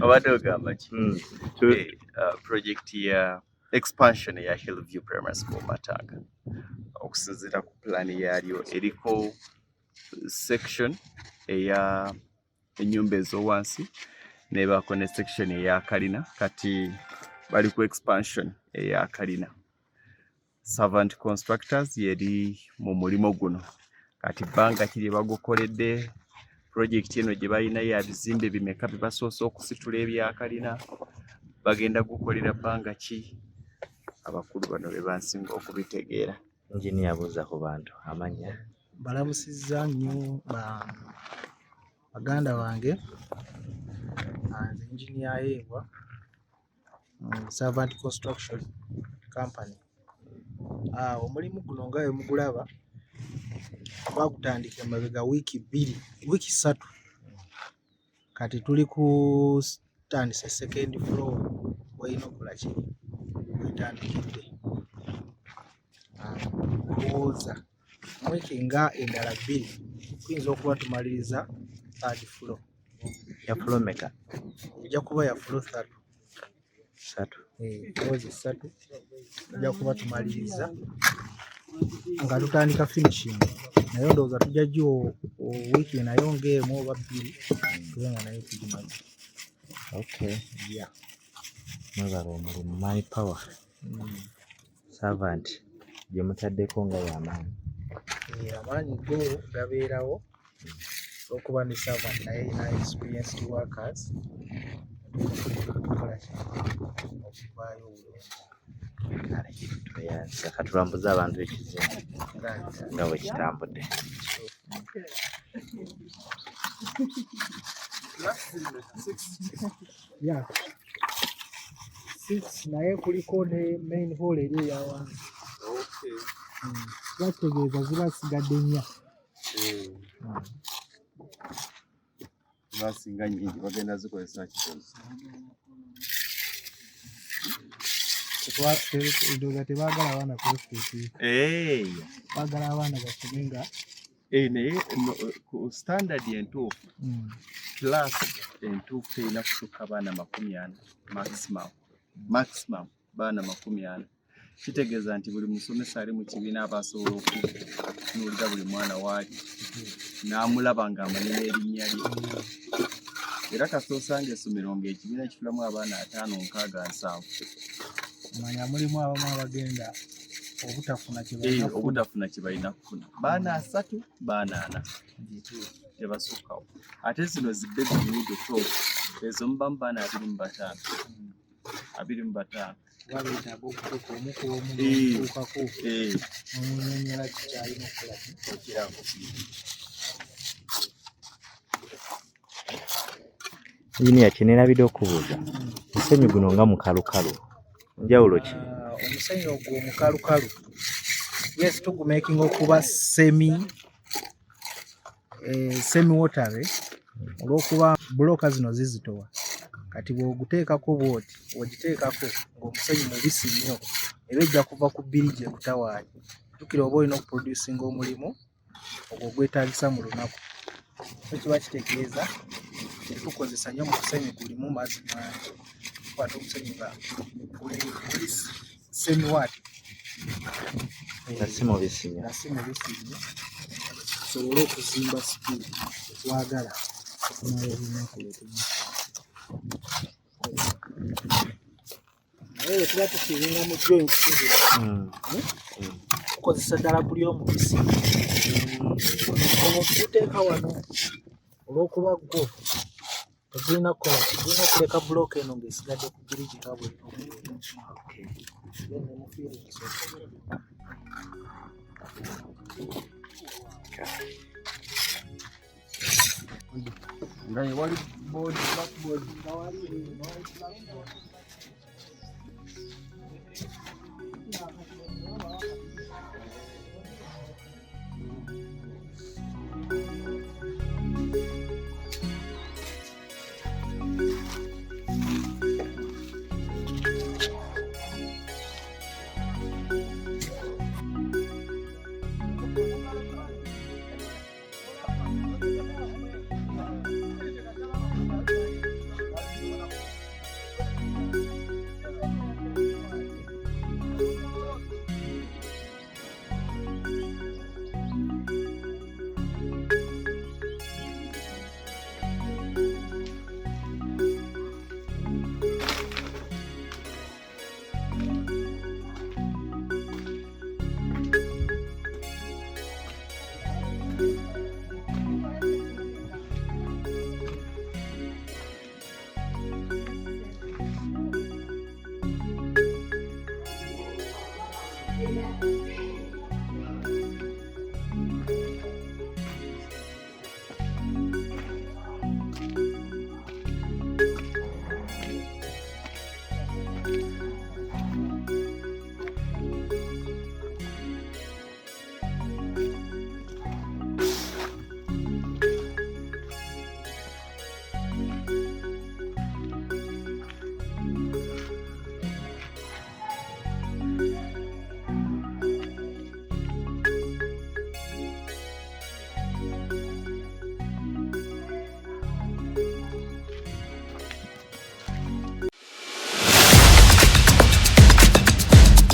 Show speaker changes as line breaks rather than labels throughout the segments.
Obadde ogamba ki? Project ya expansion ya Hillview Primary School Matanga okusinziira ku plan yaalyo eriko section eya ennyumba ez'owansi nebaako ne section eya kalina, kati bali ku expansion eya kalina. Servant Constructors yeri mu mulimo guno, kati bbanga kiri bagukoledde. Project eno gye balina ya bizimbe bimeka bibasoose okusitula ebya kalina, bagenda gukolera bbanga ki? Abakulu bano be bansinga okubitegeera.
Engineer abuuza ku bantu amanya.
Balamusizza nnyo baganda bange. Nze engineer Yeebwa, Servant Construction Company. Omulimu guno nga bwe mugulaba twagutandika emabega wiiki 3, kati tuli ku tandise second floor w'olina okola ki wetandikidde. Olowooza wiiki nga endala 2 tuyinza okuba tumaliriza third floor.
Ya floor meka?
Ejja kuba ya floor 3.
3.
Floors 3 ejja kuba tumaliriza nga tutandika finishing. Naye ndowooza tujja gyo wiiki nayo ng'emu oba 2 tube nga nayo tugimaze.
Okay.
Yeah.
Mwebala omulimu my power. Servant gye mutaddeko nga y'amaanyi.
Amaanyi go gabeerawo okuba ne servant naye erina experienced workers tukola okuvaayo obulungi.
Tuyanza katulambuza abantu ekizimbe nga bwe kitambudde.
Yeah. 6 naye kuliko ne main hall eri eya wansi. Bategeeza ziba sigadde 4.
Basinga nnyingi bagenda zikozesa kikozi.
Ndowooza tebaagala abaana kulefuusi. Baagala abaana basome nga
naye ku standard entuufu class entuufu terina kusukka baana 40 maximum baana 40. Kitegeeza nti buli musomesa ali mu kibiina aba asobola okutunuulira buli mwana waali n'amulaba ng'amanya erinnya lye. Era kasita osanga essomero ng'ekibiina kifulamu abaana 5, 6, 7.
Manya mulimu abamu abagenda
obutafuna kye balina kufuna. Baana 3, baana 4 tebasukkawo. Ate zino zi baby middle top ezo mubamu baana 25. 25.
Babeetaaga okutuuka omu ku omu n'okutuukako n'omunyonyola kikyalina okukola
ekirago.
Engineer kyeneerabidde okubuuza omusenyu guno nga mukalukalu njawulo ki?
Omusenyu ogwo omukalukalu yes tugumaking okuba semi watery olw'okuba bulooka zino zizitowa. Kati bw'oguteekako bw'oti ogiteekako ng'omusenyu mubisi nnyo eba ejja kuva ku biriji ekutawaanya. Jjukira oba olina okuproducinga omulimu ogwo gwetaagisa mu lunaku. So kiba kitegeeza tetukozesa nnyo mu musenyu gulimu mazzi mangi. Tukwata omusenyu nga guli semi-watt.
Nga si mubisi nnyo.
Tusobole okuzimba sipiidi twagala okunayo olunaku lwetumu. Naye tuba tukiringa mu joints tukozesa ddala buli omubisi. Ono tuguteeka wano olw'okuba gwo tegulina kukola tulina okuleka bulooka eno ng'esigadde ku biriji nga bwe
nga wali blackboard nga wali blackboard.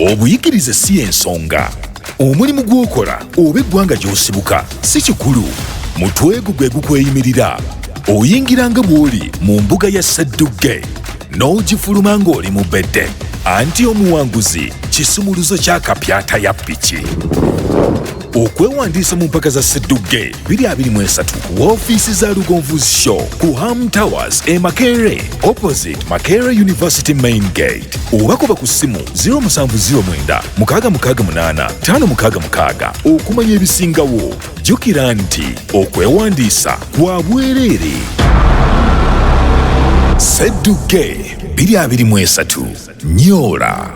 obuyigirize si ensonga. Omulimu gw'okola oba eggwanga gy'osibuka si kikulu. Mutwe gwe gukweyimirira. Oyingira nga bw'oli mu mbuga ya Sseddugge n'ogifuluma ng'oli mu bedde. Anti omuwanguzi kisumuluzo kya kapyata ya ppiki. Okwewandiisa mu mpaka za Sseddugge 2023 w'ofiisi za Lugonvu's Show ku Ham Towers e Makerere opposite Makerere University Main Gate. Oba kuba ku ssimu 0709 668 566 okumanya ebisingawo. Jjukira nti okwewandiisa kwa bwereere. Sseddugge 2023 Nyoola.